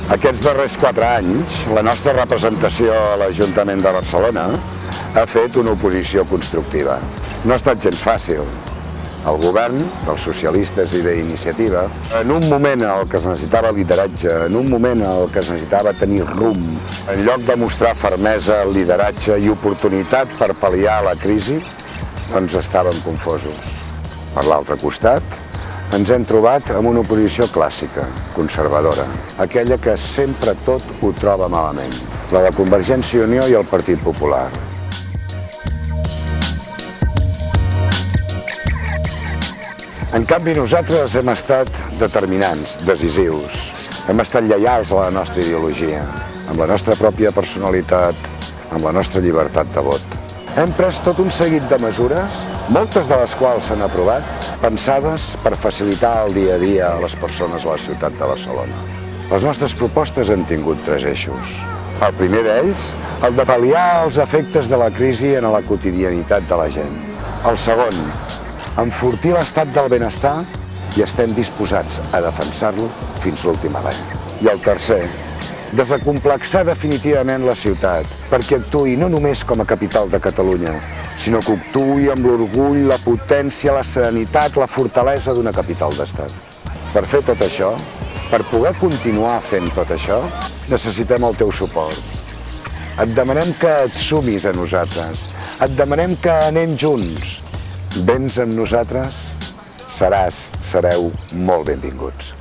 Aquests darrers 4 anys, la nostra representació a l'Ajuntament de Barcelona ha fet una oposició constructiva. No ha estat gens fàcil. El govern, dels socialistes i d'Iniciativa, en un moment en què es necessitava lideratge, en un moment en què es necessitava tenir rumb, en lloc de mostrar fermesa, lideratge i oportunitat per pal·liar la crisi, doncs estàvem confosos. Per l'altre costat, ens hem trobat amb una oposició clàssica, conservadora, aquella que sempre tot ho troba malament, la de Convergència i Unió i el Partit Popular. En canvi, nosaltres hem estat determinants, decisius. Hem estat lleials a la nostra ideologia, amb la nostra pròpia personalitat, amb la nostra llibertat de vot. Hem pres tot un seguit de mesures, moltes de les quals s'han aprovat, pensades per facilitar el dia a dia a les persones a la ciutat de Barcelona. Les nostres propostes han tingut 3 eixos. El primer d'ells, el de pal·liar els efectes de la crisi en la quotidianitat de la gent. El segon, enfortir l'estat del benestar i estem disposats a defensar-lo fins l'últim alè. I el tercer, desacomplexar definitivament la ciutat perquè actuï no només com a capital de Catalunya, sinó que actuï amb l'orgull, la potència, la serenitat, la fortalesa d'una capital d'estat. Per fer tot això, per poder continuar fent tot això, necessitem el teu suport. Et demanem que et sumis a nosaltres, et demanem que anem junts. Vens amb nosaltres, sereu molt benvinguts.